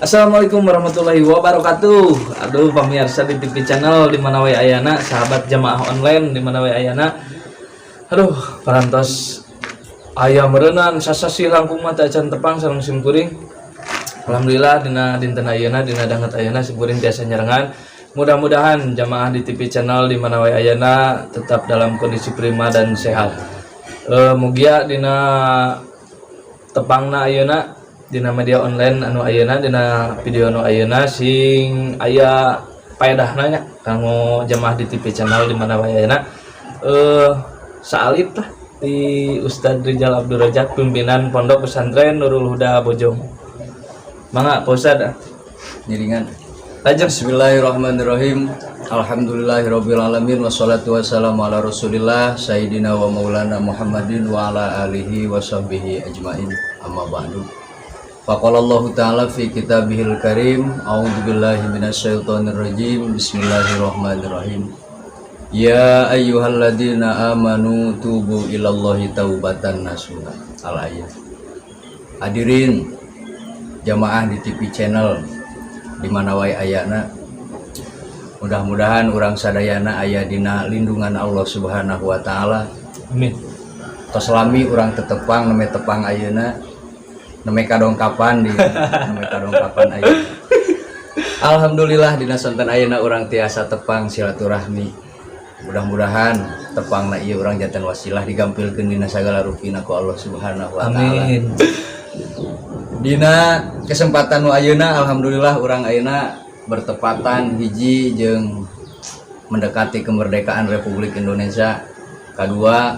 Assalamualaikum warahmatullahi wabarakatuh. Aduh pemirsa di TV channel di mana wae ayana, sahabat jamaah online di mana wae ayana. Aduh parantos aya meureunnan sasasi langkung mata acan tepang sareng sim kuring. Alhamdulillah dina dinten ayeuna dina danget ayeuna sim kuring tiasa nyerengan. Mudah-mudahan jamaah di TV channel di mana wae ayana tetap dalam kondisi prima dan sehat. Mugia dina tepangna ayeuna dina media online anu ayeuna dina video anu ayeuna sing aya paedahna nya kanggo jamaah di TV channel di mana wae ayeuna saalit lah di Ustadz Rizal Abdul Rajak pimpinan Pondok Pesantren Nurul Huda Bojong. Mangga Pak Ustadz Nyiringan. lajeng. Bismillahirrahmanirrahim. Alhamdulillahirabbil alamin wassalatu wassalamu ala Rasulillah sayyidina wa maulana Muhammadin wa ala alihi wa sahbihi ajmain. Amma ba'du. Faqala Allah Ta'ala fi kitabihil karim, a'udzubillahi minasyaitonir rajim. Bismillahirrahmanirrahim. Ya ayyuhalladzina amanu tubu ilallahi taubatan nasuha. Al-ayat. Hadirin jamaah di TV channel di mana wae ayana, mudah-mudahan urang sadayana aya dina lindungan Allah Subhanahu wa taala. Amin. Tos lami urang tetepang neme tepang ayeuna, neme kadongkapan di neme kadongkapan ayeuna. Alhamdulillah dina sonten ayeuna urang tiasa tepang silaturahmi. Mudah-mudahan tepangna ieu urang janten wasilah digampilkeun dina sagala rukina ku Allah Subhanahu wa taala. Amin. Dina kesempatan nu ayeuna alhamdulillah urang ayeuna bertepatan hiji jeung mendekati kemerdekaan Republik Indonesia. Kedua,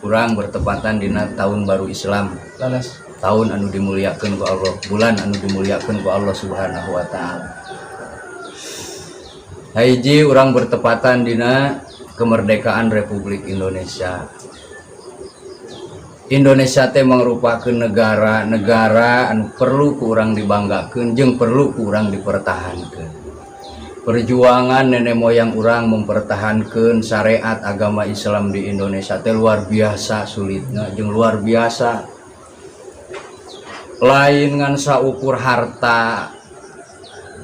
urang bertepatan dina tahun baru Islam. Laras. Tahun anu dimuliakeun ku Allah, bulan anu dimuliakeun ku Allah Subhanahu wa taala. Hiji urang bertepatan dina kemerdekaan Republik Indonesia. Indonesia teh merupakan negara anu perlu ku urang dibanggakeun jeung perlu ku urang dipertahankeun. Perjuangan nenek moyang urang mempertahankeun syariat agama Islam di Indonesia teh luar biasa sulitna jeung luar biasa. Lain ngan saukur harta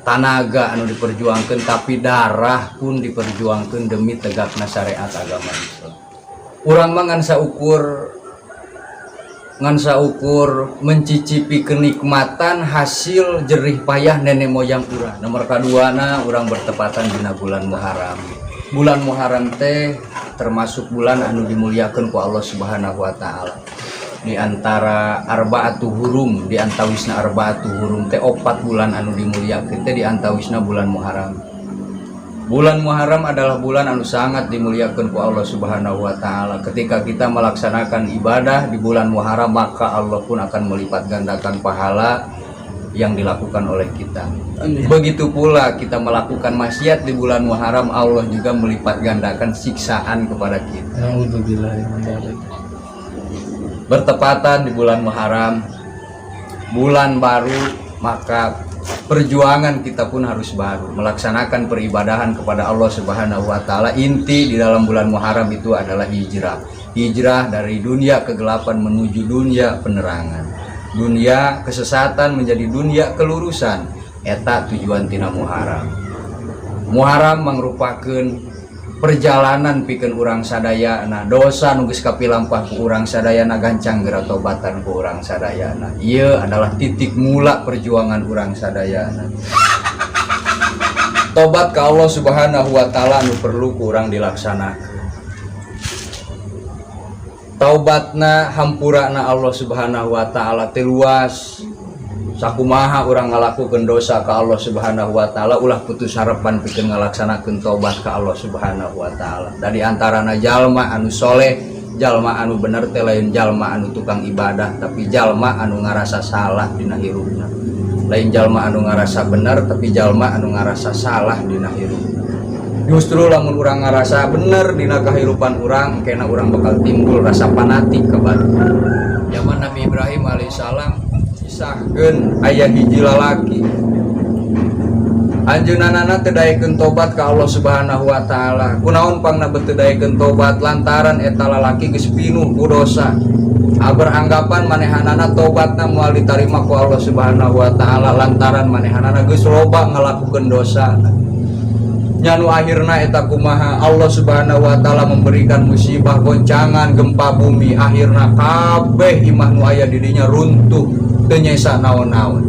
tanaga anu diperjuangkeun, tapi darah pun diperjuangkeun demi tegakna syariat agama Islam. Urang mah ngan saukur mencicipi kenikmatan hasil jerih payah nenek moyang urang. Nomor kaduana urang bertepatan dina bulan Muharram. Bulan Muharram teh termasuk bulan anu dimuliakeun ku Allah Subhanahu wa taala. Di antara arba'atu hurum, di antawisna arba'atu hurum teh 4 bulan anu dimuliakeun teh di antawisna bulan Muharram. Bulan Muharram adalah bulan anu sangat dimuliakan ku Allah Subhanahu wa taala. Ketika kita melaksanakan ibadah di bulan Muharram, maka Allah pun akan melipat gandakan pahala yang dilakukan oleh kita. Amin. Begitu pula kita melakukan maksiat di bulan Muharram, Allah juga melipat gandakan siksaan kepada kita. Alhamdulillah. Bertepatan di bulan Muharram, bulan baru, maka perjuangan kita pun harus baru, melaksanakan peribadahan kepada Allah Subhanahu wa taala. Inti di dalam bulan Muharram itu adalah hijrah dari dunia kegelapan menuju dunia penerangan, dunia kesesatan menjadi dunia kelurusan. Eta tujuan tina Muharram. Muharram merupakan perjalanan pikeun urang sadayana, dosa nu geus kapilampah ku urang sadayana gancang geura tobatan ku urang sadayana. Ieu adalah titik mula perjuangan urang sadayana. Tobat ka Allah Subhanahu wa taala nu perlu ku urang dilaksanakeun. Taubatna hampurana Allah Subhanahu wa taala teh luas. Sakumaha urang ngalakukeun dosa ka Allah Subhanahu wa taala ulah putus harapan pikeun ngalaksanakeun tobat ka Allah Subhanahu wa taala. Dari antarana jalma anu soleh, jalma anu bener teh lain jalma anu tukang ibadah, tapi jalma anu ngarasa salah dina hirupna. Lain jalma anu ngarasa bener, tapi jalma anu ngarasa salah dina hirupna. Justru lamun urang ngarasa bener dina kahirupan urang, kena urang bakal timbul rasa fanatik ka batur. Zaman Nabi Ibrahim alaihissalam sahkeun aya hiji lalaki anjeunna teu daekeun tobat ka Allah Subhanahu wa taala. Kunaon pangna teu daekeun tobat? Lantaran eta lalaki geus pinuh ku dosa. beranggapan manehanana tobatna moal ditarima ku Allah Subhanahu wa taala lantaran manehanana geus loba ngalakukeun dosa. Nyanu akhirna eta kumaha Allah Subhanahu wa taala memberikan musibah goncangan gempa bumi, akhirna kabeh imah nu aya di dinya runtuh teu nyesa naon-naon.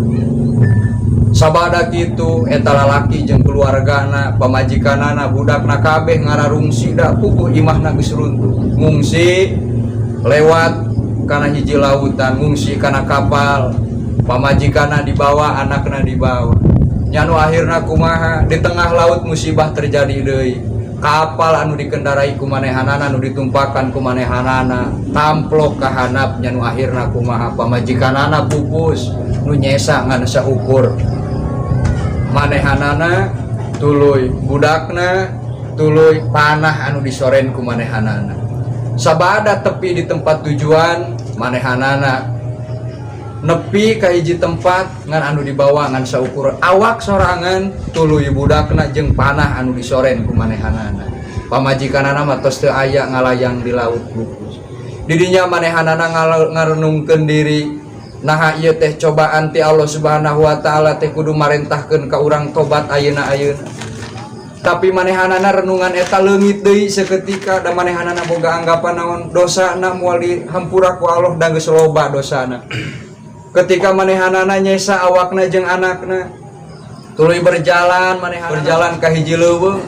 Sabada kitu eta lalaki jeung keluargana, pamajikanana, budakna kabeh ngararungsi da puguh imahna geus runtuh. Ngungsi lewat kana hiji lautan, ngungsi kana kapal, pamajikanna dibawa, anakna dibawa. Nyanu akhirna kumaha di tengah laut musibah terjadi deui. Kapal anu dikendarai ku manehanana, anu ditumpakan ku manehanana, tamplok ka handap. Nyanu akhirna kumaha pamajikanana pupus nu nyesa ngan saukur. Manehanana tuluy budakna, tuluy panah anu disoren ku manehanana. Sabada tepi di tempat tujuan, manehanana nepi ka hiji tempat ngan anu dibawa ngan saukur awak sorangan, tuluy budakna jeung panah anu disoren ku manehanana. Pamajikanana mah tos teu aya ngalayang di laut pupus. Di dinya manehanana ngarenungkeun diri, nah ieu teh cobaan ti Allah Subhanahu wa taala teh kudu marentahkeun ka urang tobat ayeuna-ayeuna. Tapi manehanana renungan eta leungit deui saketika, da manehanana boga anggapan naon dosana moal dihampura ku Allah da geus loba dosana. Ketika manehanana nyesa awakna jeung anakna, tuluy berjalan manehanana berjalan ka hiji leuweung.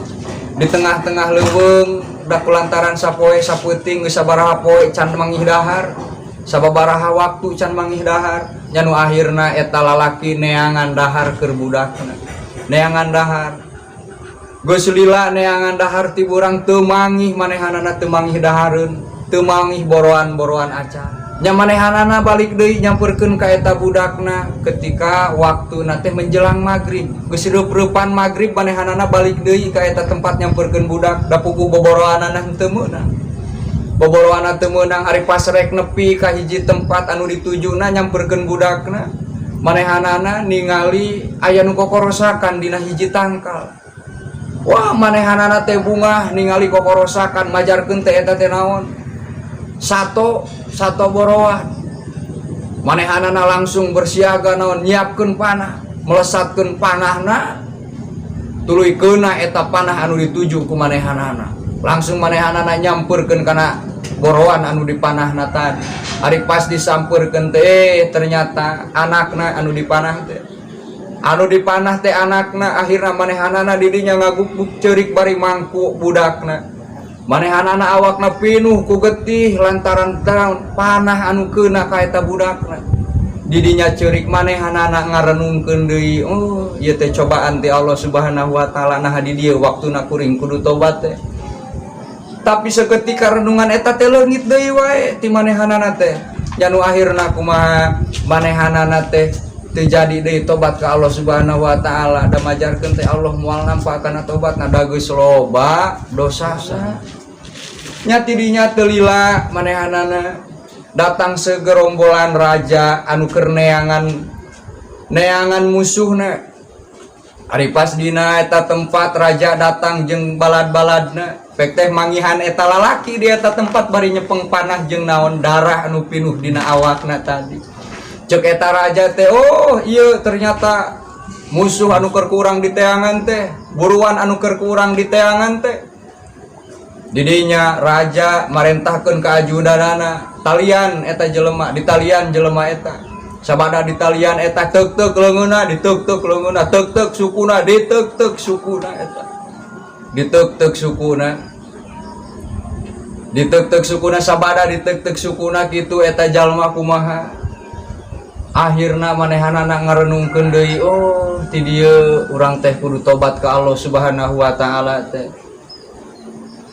Di tengah-tengah leuweung da kulantaran sapoe sapeuting geus sabaraha poe can mangih dahar. Sababaraha waktu can mangih dahar, nyanu akhirna eta lalaki neangan dahar keur budakna. Neangan dahar. Geus lila neangan dahar ti urang teu mangih, manehanana teu mangih dahareun, teu mangih boroan-boroan acan. Nya manehanana balik deui nyamperkeun ka eta budakna ketika waktuna teh menjelang magrib. Geus reup-reupan magrib manehanana balik deui ka eta tempat nyamperkeun budak, da puguh boboroanana henteu meunang. Boboroana teu meunang, ari pas rek nepi ka hiji tempat anu ditujuna nyamperkeun budakna, manehanana ningali aya nu kokorosakan dina hiji tangkal. Wah, manehanana teh bungah ningali kokorosakan, majarkeun teh eta teh naon? Sato boroan. Manehanana langsung bersiaga naon nyiapkeun panah, melesatkeun panahna, tuluy keuna eta panah anu dituju ku manehanana. Langsung manehanana nyamperkeun kana boroan anu dipanahna tadi. Ari pas disampeurkeun teh ternyata anakna anu dipanah teh. Anu dipanah teh anakna, akhirna manehanana di dinya ngagubuk ceurik bari mangku budakna. Manehanana awakna pinuh ku getih lantaran panah anu keuna ka eta budakna. Di dinya ceurik manehanana ngarenungkeun deui, oh ieu teh cobaan ti Allah Subhanahu wa taala, nah di dieu waktuna kuring kudu tobat teh. Tapi seketika renungan eta teh leungit deui wae ti manehanana teh. Nyanu akhirna kumaha manehanana teh teu jadi deui tobat ka Allah Subhanahu wa taala, da majarkeun teh Allah moal nampa kana tobatna da geus loba dosana. Nya ti dinya teu lila manehanana datang segerombolan raja anu keur neangan musuhna. Ari pas dina eta tempat raja datang jeung balad-baladna, pek teh mangihan eta lalaki di eta tempat bari nyepeng panah jeung naon darah anu pinuh dina awakna tadi. Cek eta raja teh, oh ieu ternyata musuh anu keur kurang di teangan teh, buruan anu keur kurang di teangan teh. Di dinya raja marentahkeun ka ajudanana, talian eta jelema, ditalian jelema eta. Sabada ditalian eta teuk-teuk leungeunna, diteuk-teuk leungeunna, teuk-teuk sukuna, diteuk-teuk sukuna eta. Diteuk-teuk sukuna. Diteuk-teuk sukuna, sabada diteuk-teuk sukuna kitu eta jalma kumaha. Akhirna manehanana ngarenungkeun deui, oh ti dieu urang teh kudu tobat ka Allah Subhanahu wa taala teh.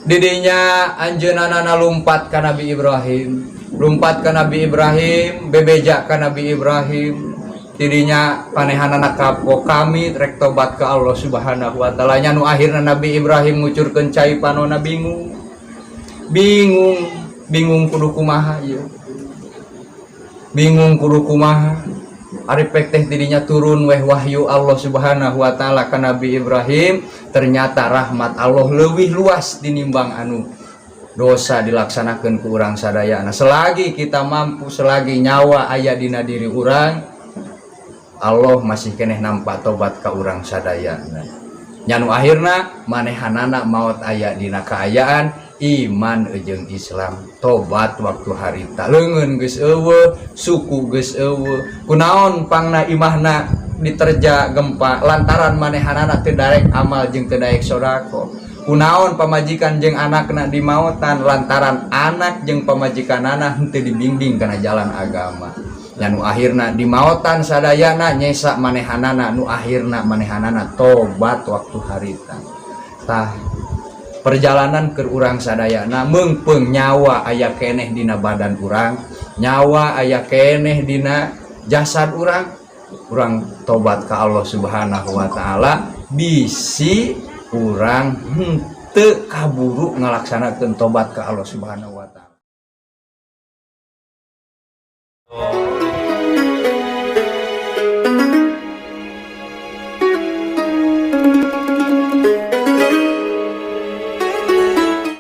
Di dinya anjeunana lumpat ka Nabi Ibrahim. Lumpat ka Nabi Ibrahim, bebeja ka Nabi Ibrahim. Tidinya panehanana kapok kami rek tobat ka Allah Subhanahu wa taala. Nya nu akhirna Nabi Ibrahim ngucurkeun cai panonna bingung. Bingung kudu kumaha ieu. Bingung kudu kumaha. Ari pek teh tidinya turun weh wahyu Allah Subhanahu wa taala ka Nabi Ibrahim, ternyata rahmat Allah leuwih luas tinimbang anu dosa dilaksanakan ke urang sadayana. Selagi kita mampu, selagi nyawa aya dina diri urang, Allah masih keneh nampak tobat ka urang sadayana. Nyanu akhirna manehanana maot aya dina kaayaan iman jeung Islam, tobat waktu harita, leungeun geus eueuh, suku geus eueuh, kunaon pangna imahna diterja gempa lantaran manehanana teu daek amal jeung teu daek sodako. Kunaon pamajikan jeung anakna dimaotan lantaran anak jeung pamajikanana henteu dibimbing kana jalan agama. Dan nu akhirna dimaotan sadayana nyesa manehanana, nu akhirna manehanana tobat waktu harita. Tah perjalanan ke urang sadayana meungpeung nyawa aya keneh dina badan urang, nyawa aya keneh dina jasad urang, urang tobat ka Allah Subhanahu wa taala bisi urang henteu kaburu ngalaksanakeun tobat ka Allah Subhanahu wa